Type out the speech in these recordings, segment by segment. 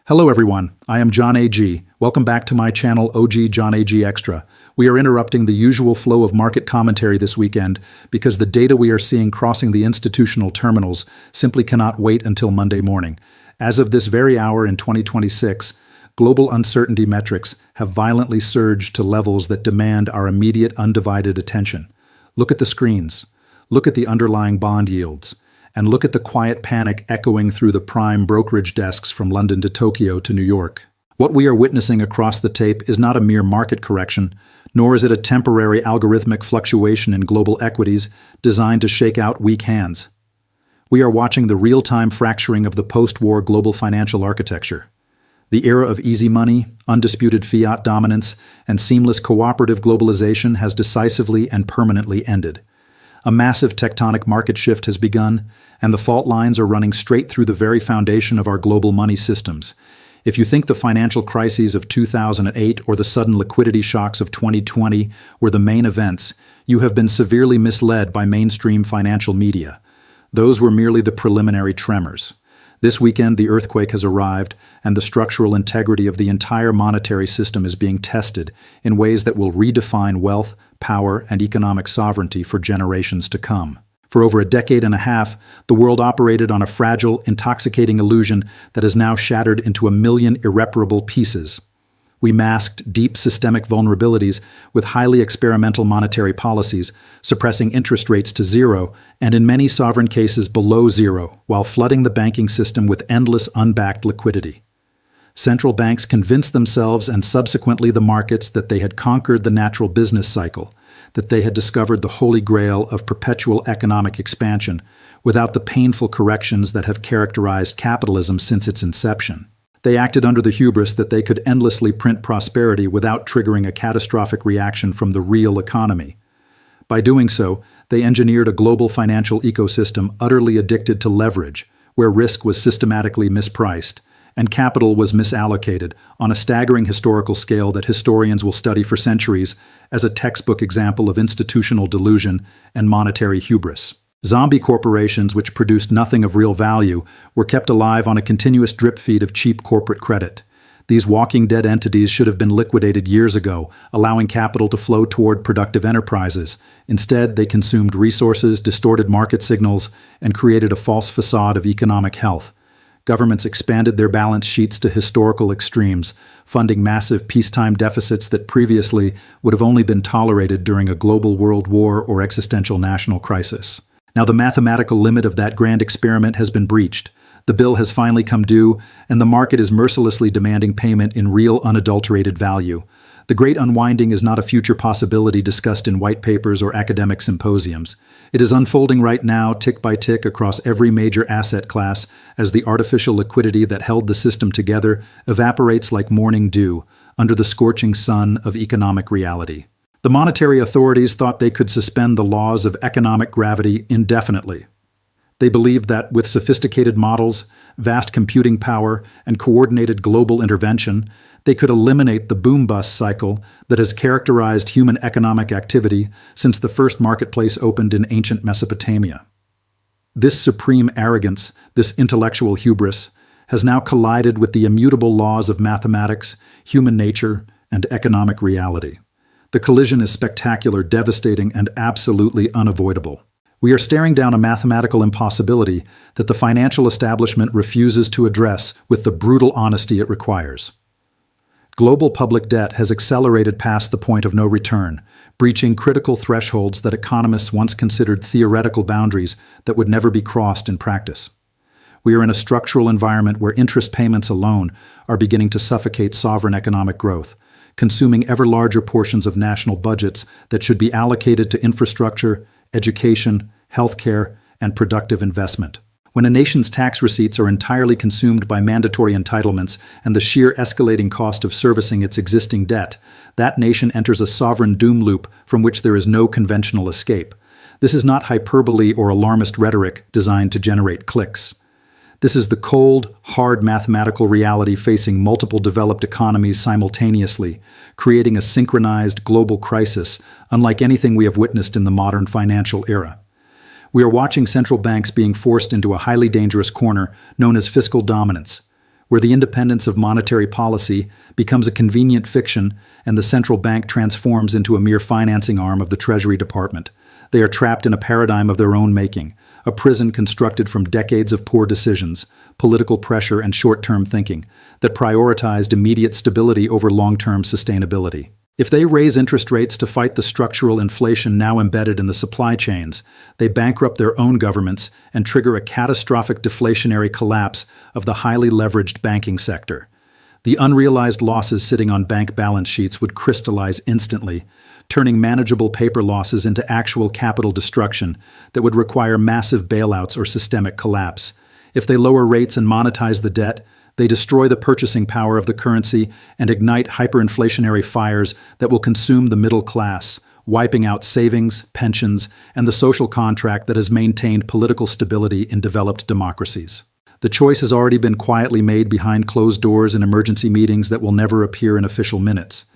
Hello everyone, I am John A.G. Welcome back to my channel OG John A.G. Extra. We are interrupting the usual flow of market commentary this weekend because the data we are seeing crossing the institutional terminals simply cannot wait until Monday morning. As of this very hour in 2026, global uncertainty metrics have violently surged to levels that demand our immediate undivided attention. Look at the screens. Look at the underlying bond yields. And look at the quiet panic echoing through the prime brokerage desks from London to Tokyo to New York. What we are witnessing across the tape is not a mere market correction, nor is it a temporary algorithmic fluctuation in global equities designed to shake out weak hands. We are watching the real-time fracturing of the post-war global financial architecture. The era of easy money, undisputed fiat dominance, and seamless cooperative globalization has decisively and permanently ended. A massive tectonic market shift has begun, and the fault lines are running straight through the very foundation of our global money systems. If you think the financial crises of 2008 or the sudden liquidity shocks of 2020 were the main events, you have been severely misled by mainstream financial media. Those were merely the preliminary tremors. This weekend, the earthquake has arrived, and the structural integrity of the entire monetary system is being tested in ways that will redefine wealth, power, and economic sovereignty for generations to come. For over a decade and a half, the world operated on a fragile, intoxicating illusion that is now shattered into a million irreparable pieces. We masked deep systemic vulnerabilities with highly experimental monetary policies, suppressing interest rates to zero, and in many sovereign cases below zero, while flooding the banking system with endless unbacked liquidity. Central banks convinced themselves and subsequently the markets that they had conquered the natural business cycle, that they had discovered the holy grail of perpetual economic expansion, without the painful corrections that have characterized capitalism since its inception. They acted under the hubris that they could endlessly print prosperity without triggering a catastrophic reaction from the real economy. By doing so, they engineered a global financial ecosystem utterly addicted to leverage, where risk was systematically mispriced, and capital was misallocated on a staggering historical scale that historians will study for centuries as a textbook example of institutional delusion and monetary hubris. Zombie corporations which produced nothing of real value were kept alive on a continuous drip feed of cheap corporate credit. These walking dead entities should have been liquidated years ago, allowing capital to flow toward productive enterprises. Instead, they consumed resources, distorted market signals, and created a false facade of economic health. Governments expanded their balance sheets to historical extremes, funding massive peacetime deficits that previously would have only been tolerated during a global world war or existential national crisis. Now the mathematical limit of that grand experiment has been breached. The bill has finally come due, and the market is mercilessly demanding payment in real unadulterated value. The great unwinding is not a future possibility discussed in white papers or academic symposiums. It is unfolding right now, tick by tick, across every major asset class as the artificial liquidity that held the system together evaporates like morning dew under the scorching sun of economic reality. The monetary authorities thought they could suspend the laws of economic gravity indefinitely. They believed that with sophisticated models, vast computing power, and coordinated global intervention, they could eliminate the boom-bust cycle that has characterized human economic activity since the first marketplace opened in ancient Mesopotamia. This supreme arrogance, this intellectual hubris, has now collided with the immutable laws of mathematics, human nature, and economic reality. The collision is spectacular, devastating, and absolutely unavoidable. We are staring down a mathematical impossibility that the financial establishment refuses to address with the brutal honesty it requires. Global public debt has accelerated past the point of no return, breaching critical thresholds that economists once considered theoretical boundaries that would never be crossed in practice. We are in a structural environment where interest payments alone are beginning to suffocate sovereign economic growth, consuming ever larger portions of national budgets that should be allocated to infrastructure, education, healthcare, and productive investment. When a nation's tax receipts are entirely consumed by mandatory entitlements and the sheer escalating cost of servicing its existing debt, that nation enters a sovereign doom loop from which there is no conventional escape. This is not hyperbole or alarmist rhetoric designed to generate clicks. This is the cold, hard mathematical reality facing multiple developed economies simultaneously, creating a synchronized global crisis unlike anything we have witnessed in the modern financial era. We are watching central banks being forced into a highly dangerous corner known as fiscal dominance, where the independence of monetary policy becomes a convenient fiction and the central bank transforms into a mere financing arm of the Treasury Department. They are trapped in a paradigm of their own making, a prison constructed from decades of poor decisions, political pressure, and short-term thinking that prioritized immediate stability over long-term sustainability. If they raise interest rates to fight the structural inflation now embedded in the supply chains, they bankrupt their own governments and trigger a catastrophic deflationary collapse of the highly leveraged banking sector. The unrealized losses sitting on bank balance sheets would crystallize instantly, turning manageable paper losses into actual capital destruction that would require massive bailouts or systemic collapse. If they lower rates and monetize the debt, they destroy the purchasing power of the currency and ignite hyperinflationary fires that will consume the middle class, wiping out savings, pensions, and the social contract that has maintained political stability in developed democracies. The choice has already been quietly made behind closed doors in emergency meetings that will never appear in official minutes.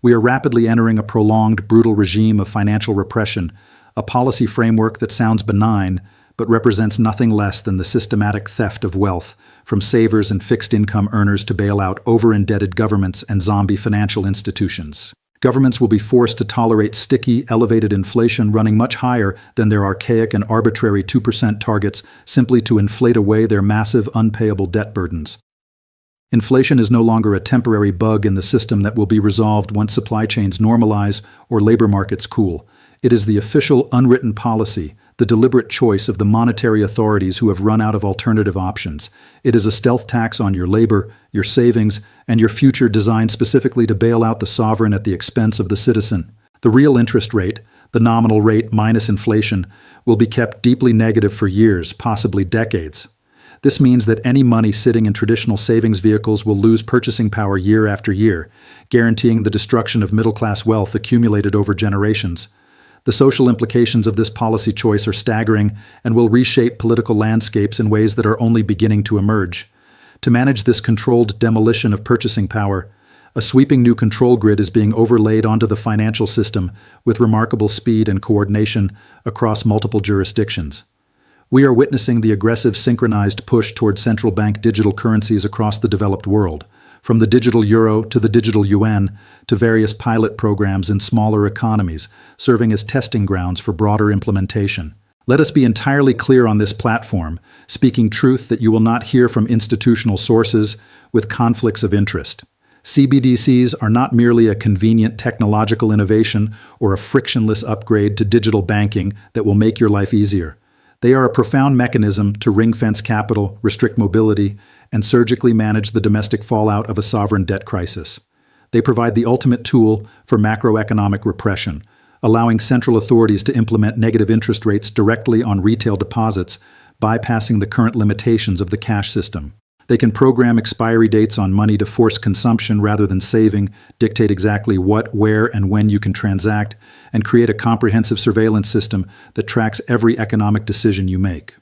We are rapidly entering a prolonged, brutal regime of financial repression, a policy framework that sounds benign, but represents nothing less than the systematic theft of wealth, from savers and fixed-income earners to bail out over-indebted governments and zombie financial institutions. Governments will be forced to tolerate sticky, elevated inflation running much higher than their archaic and arbitrary 2% targets simply to inflate away their massive, unpayable debt burdens. Inflation is no longer a temporary bug in the system that will be resolved once supply chains normalize or labor markets cool. It is the official, unwritten policy, the deliberate choice of the monetary authorities who have run out of alternative options. It is a stealth tax on your labor, your savings, and your future designed specifically to bail out the sovereign at the expense of the citizen. The real interest rate, the nominal rate minus inflation, will be kept deeply negative for years, possibly decades. This means that any money sitting in traditional savings vehicles will lose purchasing power year after year, guaranteeing the destruction of middle-class wealth accumulated over generations. The social implications of this policy choice are staggering and will reshape political landscapes in ways that are only beginning to emerge. To manage this controlled demolition of purchasing power, a sweeping new control grid is being overlaid onto the financial system with remarkable speed and coordination across multiple jurisdictions. We are witnessing the aggressive synchronized push toward central bank digital currencies across the developed world, from the digital euro to the digital yuan to various pilot programs in smaller economies, serving as testing grounds for broader implementation. Let us be entirely clear on this platform, speaking truth that you will not hear from institutional sources with conflicts of interest. CBDCs are not merely a convenient technological innovation or a frictionless upgrade to digital banking that will make your life easier. They are a profound mechanism to ring-fence capital, restrict mobility, and surgically manage the domestic fallout of a sovereign debt crisis. They provide the ultimate tool for macroeconomic repression, allowing central authorities to implement negative interest rates directly on retail deposits, bypassing the current limitations of the cash system. They can program expiry dates on money to force consumption rather than saving, dictate exactly what, where, and when you can transact, and create a comprehensive surveillance system that tracks every economic decision you make.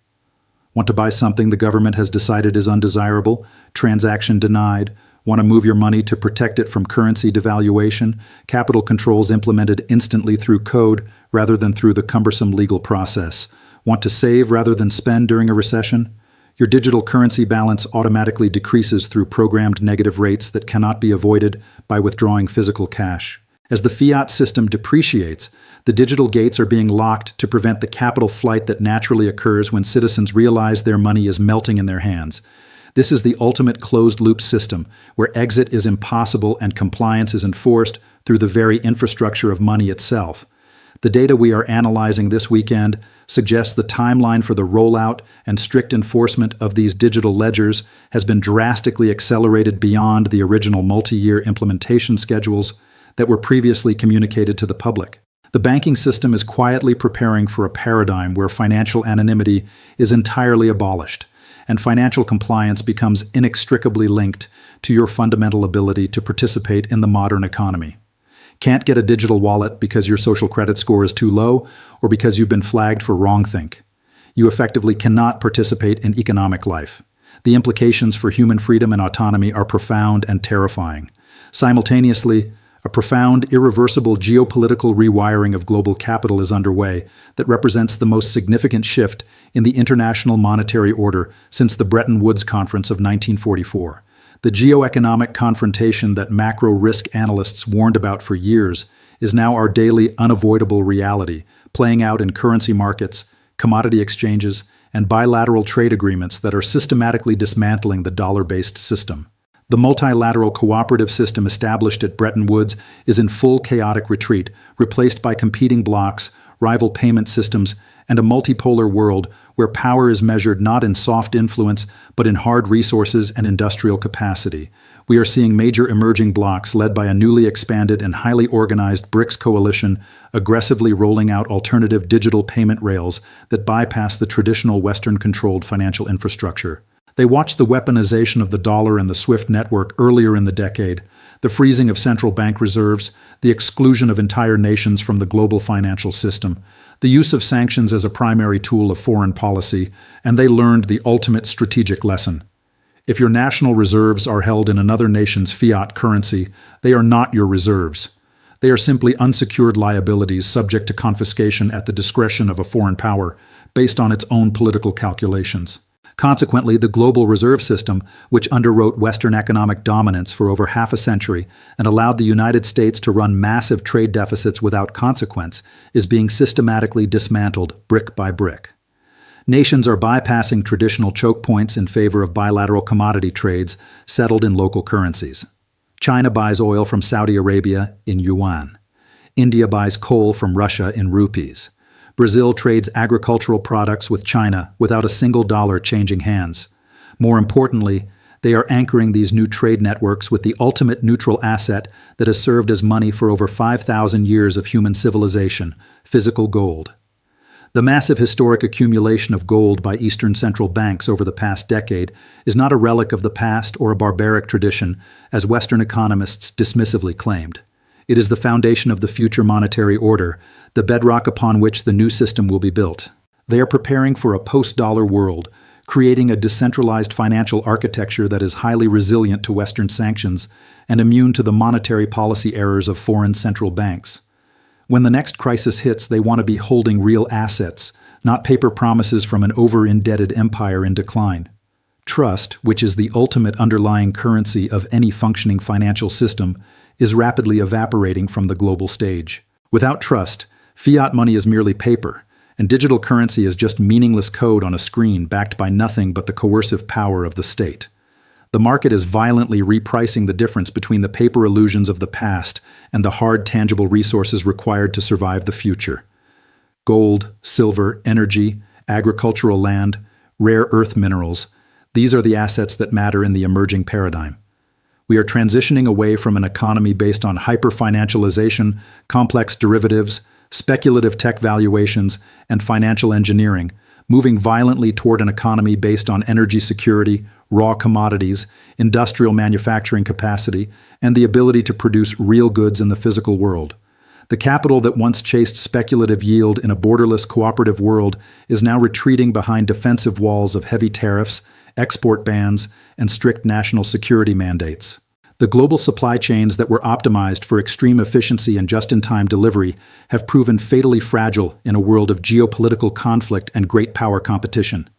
Want to buy something the government has decided is undesirable? Transaction denied. Want to move your money to protect it from currency devaluation? Capital controls implemented instantly through code rather than through the cumbersome legal process. Want to save rather than spend during a recession? Your digital currency balance automatically decreases through programmed negative rates that cannot be avoided by withdrawing physical cash. As the fiat system depreciates, the digital gates are being locked to prevent the capital flight that naturally occurs when citizens realize their money is melting in their hands. This is the ultimate closed-loop system, where exit is impossible and compliance is enforced through the very infrastructure of money itself. The data we are analyzing this weekend suggests the timeline for the rollout and strict enforcement of these digital ledgers has been drastically accelerated beyond the original multi-year implementation schedules that were previously communicated to the public. The banking system is quietly preparing for a paradigm where financial anonymity is entirely abolished, and financial compliance becomes inextricably linked to your fundamental ability to participate in the modern economy. Can't get a digital wallet because your social credit score is too low or because you've been flagged for wrongthink. You effectively cannot participate in economic life. The implications for human freedom and autonomy are profound and terrifying. Simultaneously, a profound, irreversible geopolitical rewiring of global capital is underway that represents the most significant shift in the international monetary order since the Bretton Woods Conference of 1944. The geoeconomic confrontation that macro risk analysts warned about for years is now our daily unavoidable reality, playing out in currency markets, commodity exchanges, and bilateral trade agreements that are systematically dismantling the dollar-based system. The multilateral cooperative system established at Bretton Woods is in full chaotic retreat, replaced by competing blocs, rival payment systems, and a multipolar world where power is measured not in soft influence but in hard resources and industrial capacity. We are seeing major emerging blocs led by a newly expanded and highly organized BRICS coalition aggressively rolling out alternative digital payment rails that bypass the traditional Western-controlled financial infrastructure. They watched the weaponization of the dollar and the SWIFT network earlier in the decade, the freezing of central bank reserves, the exclusion of entire nations from the global financial system, the use of sanctions as a primary tool of foreign policy, and they learned the ultimate strategic lesson. If your national reserves are held in another nation's fiat currency, they are not your reserves. They are simply unsecured liabilities subject to confiscation at the discretion of a foreign power, based on its own political calculations. Consequently, the global reserve system, which underwrote Western economic dominance for over half a century and allowed the United States to run massive trade deficits without consequence, is being systematically dismantled brick by brick. Nations are bypassing traditional choke points in favor of bilateral commodity trades settled in local currencies. China buys oil from Saudi Arabia in yuan. India buys coal from Russia in rupees. Brazil trades agricultural products with China without a single dollar changing hands. More importantly, they are anchoring these new trade networks with the ultimate neutral asset that has served as money for over 5,000 years of human civilization, physical gold. The massive historic accumulation of gold by Eastern central banks over the past decade is not a relic of the past or a barbaric tradition, as Western economists dismissively claimed. It is the foundation of the future monetary order, the bedrock upon which the new system will be built. They are preparing for a post-dollar world, creating a decentralized financial architecture that is highly resilient to Western sanctions and immune to the monetary policy errors of foreign central banks. When the next crisis hits, they want to be holding real assets, not paper promises from an over-indebted empire in decline. Trust, which is the ultimate underlying currency of any functioning financial system, is rapidly evaporating from the global stage. Without trust, fiat money is merely paper, and digital currency is just meaningless code on a screen backed by nothing but the coercive power of the state. The market is violently repricing the difference between the paper illusions of the past and the hard, tangible resources required to survive the future. Gold, silver, energy, agricultural land, rare earth minerals, these are the assets that matter in the emerging paradigm. We are transitioning away from an economy based on hyper-financialization, complex derivatives, speculative tech valuations, and financial engineering, moving violently toward an economy based on energy security, raw commodities, industrial manufacturing capacity, and the ability to produce real goods in the physical world. The capital that once chased speculative yield in a borderless cooperative world is now retreating behind defensive walls of heavy tariffs, export bans, and strict national security mandates. The global supply chains that were optimized for extreme efficiency and just-in-time delivery have proven fatally fragile in a world of geopolitical conflict and great power competition.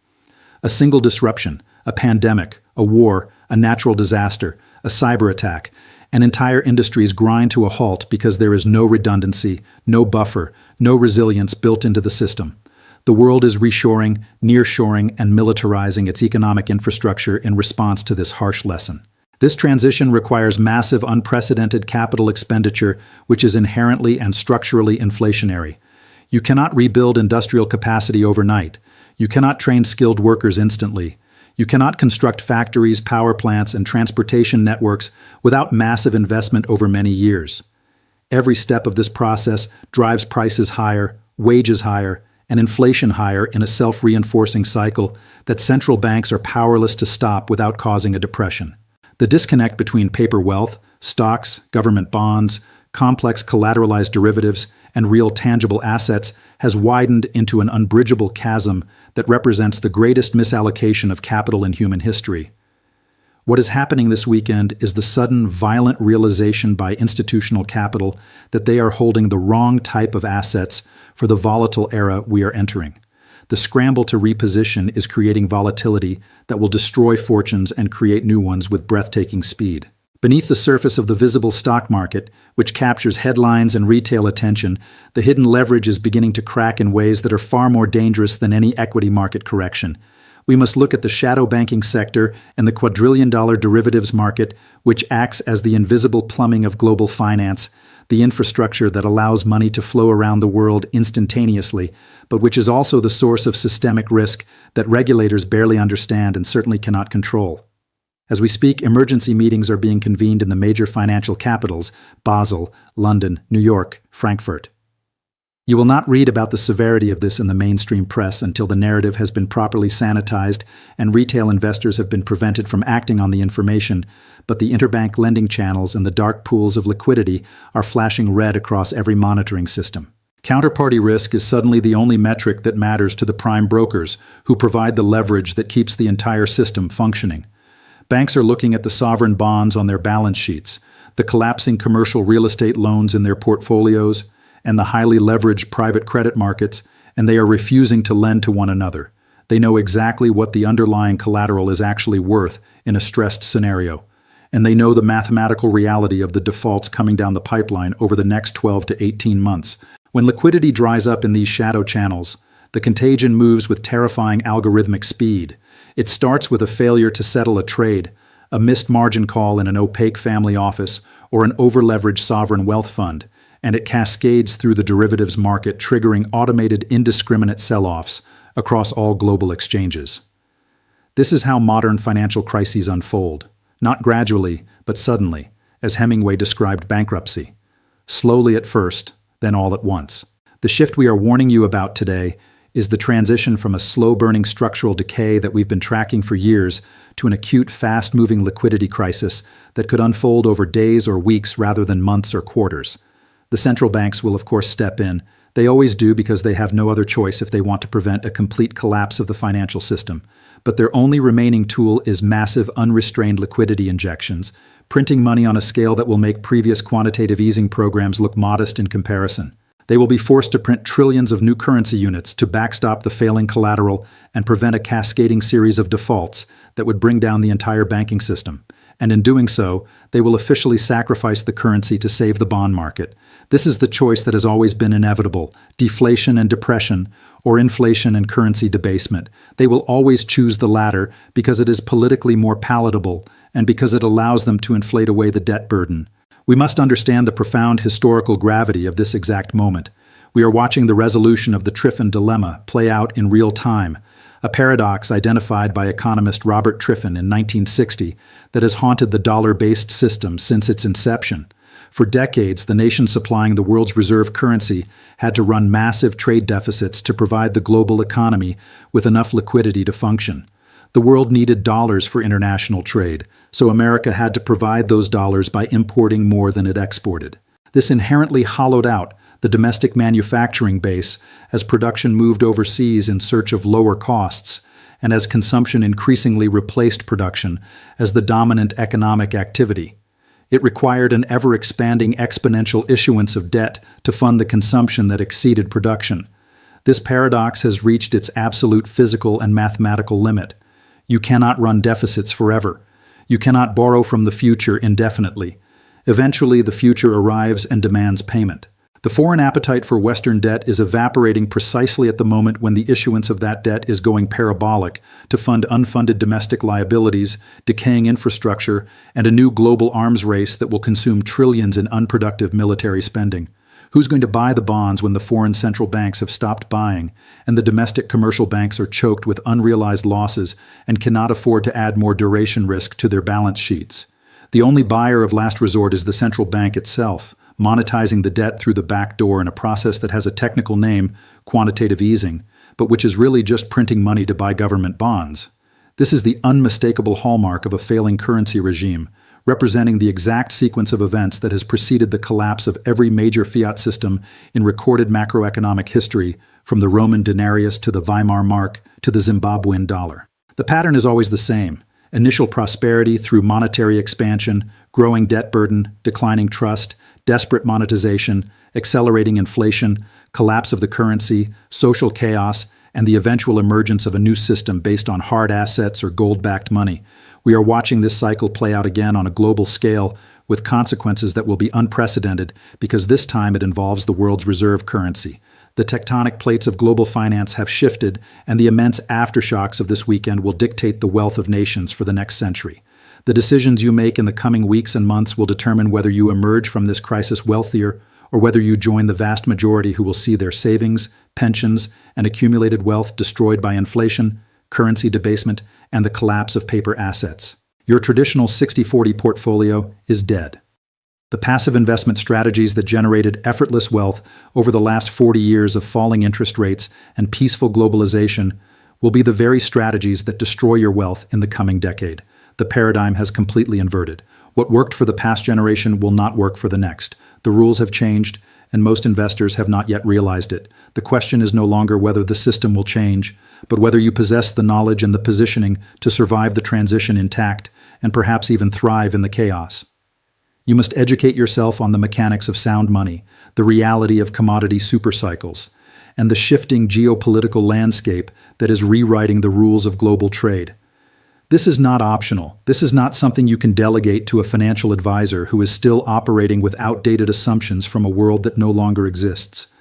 A single disruption, a pandemic, a war, a natural disaster, a cyber attack, and entire industries grind to a halt because there is no redundancy, no buffer, no resilience built into the system. The world is reshoring, nearshoring, and militarizing its economic infrastructure in response to this harsh lesson. This transition requires massive, unprecedented capital expenditure, which is inherently and structurally inflationary. You cannot rebuild industrial capacity overnight. You cannot train skilled workers instantly. You cannot construct factories, power plants, and transportation networks without massive investment over many years. Every step of this process drives prices higher, wages higher, and inflation higher in a self-reinforcing cycle that central banks are powerless to stop without causing a depression. The disconnect between paper wealth, stocks, government bonds, complex collateralized derivatives, and real tangible assets has widened into an unbridgeable chasm that represents the greatest misallocation of capital in human history. What is happening this weekend is the sudden, violent realization by institutional capital that they are holding the wrong type of assets for the volatile era we are entering. The scramble to reposition is creating volatility that will destroy fortunes and create new ones with breathtaking speed. Beneath the surface of the visible stock market, which captures headlines and retail attention, the hidden leverage is beginning to crack in ways that are far more dangerous than any equity market correction. We must look at the shadow banking sector and the quadrillion-dollar derivatives market, which acts as the invisible plumbing of global finance, the infrastructure that allows money to flow around the world instantaneously, but which is also the source of systemic risk that regulators barely understand and certainly cannot control. As we speak, emergency meetings are being convened in the major financial capitals: Basel, London, New York, Frankfurt. You will not read about the severity of this in the mainstream press until the narrative has been properly sanitized and retail investors have been prevented from acting on the information, but the interbank lending channels and the dark pools of liquidity are flashing red across every monitoring system. Counterparty risk is suddenly the only metric that matters to the prime brokers, who provide the leverage that keeps the entire system functioning. Banks are looking at the sovereign bonds on their balance sheets, the collapsing commercial real estate loans in their portfolios, and the highly leveraged private credit markets, and they are refusing to lend to one another. They know exactly what the underlying collateral is actually worth in a stressed scenario, and they know the mathematical reality of the defaults coming down the pipeline over the next 12 to 18 months. When liquidity dries up in these shadow channels, the contagion moves with terrifying algorithmic speed. It starts with a failure to settle a trade, a missed margin call in an opaque family office, or an over-leveraged sovereign wealth fund, and it cascades through the derivatives market, triggering automated, indiscriminate sell-offs across all global exchanges. This is how modern financial crises unfold, not gradually, but suddenly, as Hemingway described bankruptcy. Slowly at first, then all at once. The shift we are warning you about today is the transition from a slow-burning structural decay that we've been tracking for years to an acute, fast-moving liquidity crisis that could unfold over days or weeks rather than months or quarters. The central banks will, of course, step in. They always do because they have no other choice if they want to prevent a complete collapse of the financial system. But their only remaining tool is massive, unrestrained liquidity injections, printing money on a scale that will make previous quantitative easing programs look modest in comparison. They will be forced to print trillions of new currency units to backstop the failing collateral and prevent a cascading series of defaults that would bring down the entire banking system. And in doing so, they will officially sacrifice the currency to save the bond market. This is the choice that has always been inevitable: deflation and depression, or inflation and currency debasement. They will always choose the latter because it is politically more palatable and because it allows them to inflate away the debt burden. We must understand the profound historical gravity of this exact moment. We are watching the resolution of the Triffin dilemma play out in real time, a paradox identified by economist Robert Triffin in 1960 that has haunted the dollar-based system since its inception. For decades, the nation supplying the world's reserve currency had to run massive trade deficits to provide the global economy with enough liquidity to function. The world needed dollars for international trade, so America had to provide those dollars by importing more than it exported. This inherently hollowed out the domestic manufacturing base as production moved overseas in search of lower costs, and as consumption increasingly replaced production as the dominant economic activity. It required an ever-expanding exponential issuance of debt to fund the consumption that exceeded production. This paradox has reached its absolute physical and mathematical limit. You cannot run deficits forever. You cannot borrow from the future indefinitely. Eventually, the future arrives and demands payment. The foreign appetite for Western debt is evaporating precisely at the moment when the issuance of that debt is going parabolic to fund unfunded domestic liabilities, decaying infrastructure, and a new global arms race that will consume trillions in unproductive military spending. Who's going to buy the bonds when the foreign central banks have stopped buying, and the domestic commercial banks are choked with unrealized losses and cannot afford to add more duration risk to their balance sheets? The only buyer of last resort is the central bank itself, monetizing the debt through the back door in a process that has a technical name, quantitative easing, but which is really just printing money to buy government bonds. This is the unmistakable hallmark of a failing currency regime, representing the exact sequence of events that has preceded the collapse of every major fiat system in recorded macroeconomic history, from the Roman denarius to the Weimar mark to the Zimbabwean dollar. The pattern is always the same: initial prosperity through monetary expansion, growing debt burden, declining trust, desperate monetization, accelerating inflation, collapse of the currency, social chaos, and the eventual emergence of a new system based on hard assets or gold-backed money. We are watching this cycle play out again on a global scale, with consequences that will be unprecedented because this time it involves the world's reserve currency. The tectonic plates of global finance have shifted, and the immense aftershocks of this weekend will dictate the wealth of nations for the next century. The decisions you make in the coming weeks and months will determine whether you emerge from this crisis wealthier or whether you join the vast majority who will see their savings, pensions, and accumulated wealth destroyed by inflation, currency debasement, and the collapse of paper assets. Your traditional 60-40 portfolio is dead. The passive investment strategies that generated effortless wealth over the last 40 years of falling interest rates and peaceful globalization will be the very strategies that destroy your wealth in the coming decade. The paradigm has completely inverted. What worked for the past generation will not work for the next. The rules have changed, and most investors have not yet realized it. The question is no longer whether the system will change, but whether you possess the knowledge and the positioning to survive the transition intact and perhaps even thrive in the chaos. You must educate yourself on the mechanics of sound money, the reality of commodity supercycles, and the shifting geopolitical landscape that is rewriting the rules of global trade. This is not optional. This is not something you can delegate to a financial advisor who is still operating with outdated assumptions from a world that no longer exists.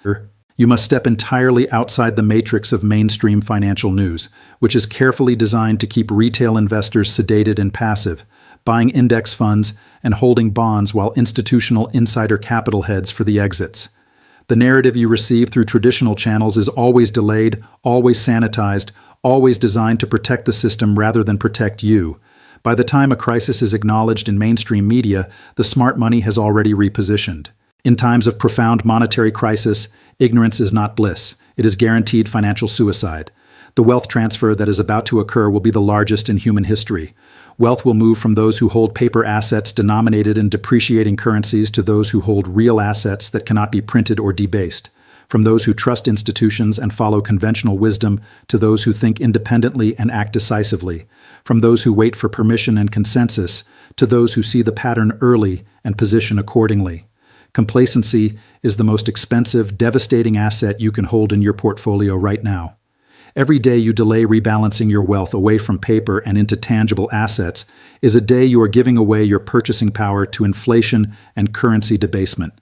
You must step entirely outside the matrix of mainstream financial news, which is carefully designed to keep retail investors sedated and passive, buying index funds and holding bonds while institutional insider capital heads for the exits. The narrative you receive through traditional channels is always delayed, always sanitized, always designed to protect the system rather than protect you. By the time a crisis is acknowledged in mainstream media, the smart money has already repositioned. In times of profound monetary crisis, ignorance is not bliss. It is guaranteed financial suicide. The wealth transfer that is about to occur will be the largest in human history. Wealth will move from those who hold paper assets denominated in depreciating currencies to those who hold real assets that cannot be printed or debased. From those who trust institutions and follow conventional wisdom to those who think independently and act decisively. From those who wait for permission and consensus to those who see the pattern early and position accordingly. Complacency is the most expensive, devastating asset you can hold in your portfolio right now. Every day you delay rebalancing your wealth away from paper and into tangible assets is a day you are giving away your purchasing power to inflation and currency debasement.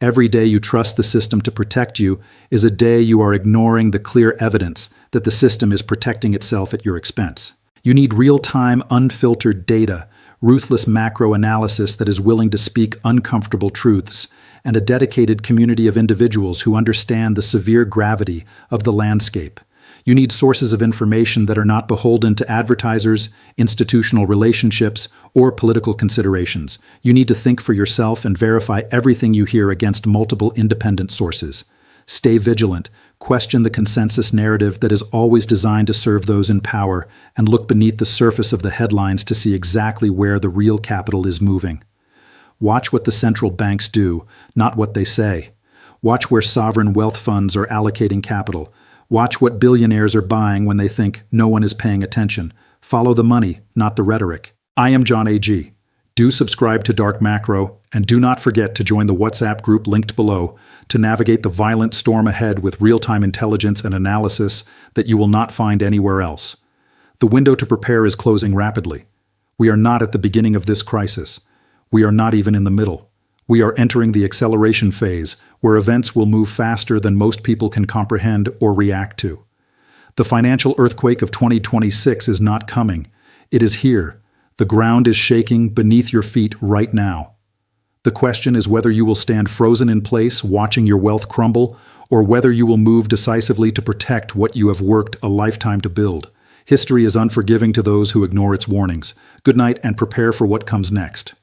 Every day you trust the system to protect you is a day you are ignoring the clear evidence that the system is protecting itself at your expense. You need real-time, unfiltered data, ruthless macro analysis that is willing to speak uncomfortable truths, and a dedicated community of individuals who understand the severe gravity of the landscape. You need sources of information that are not beholden to advertisers, institutional relationships, or political considerations. You need to think for yourself and verify everything you hear against multiple independent sources. Stay vigilant, question the consensus narrative that is always designed to serve those in power, and look beneath the surface of the headlines to see exactly where the real capital is moving. Watch what the central banks do, not what they say. Watch where sovereign wealth funds are allocating capital. Watch what billionaires are buying when they think no one is paying attention. Follow the money, not the rhetoric. I am John A.G. Do subscribe to Dark Macro, and do not forget to join the WhatsApp group linked below to navigate the violent storm ahead with real-time intelligence and analysis that you will not find anywhere else. The window to prepare is closing rapidly. We are not at the beginning of this crisis. We are not even in the middle. We are entering the acceleration phase, where events will move faster than most people can comprehend or react to. The financial earthquake of 2026 is not coming. It is here. The ground is shaking beneath your feet right now. The question is whether you will stand frozen in place watching your wealth crumble, or whether you will move decisively to protect what you have worked a lifetime to build. History is unforgiving to those who ignore its warnings. Good night and prepare for what comes next.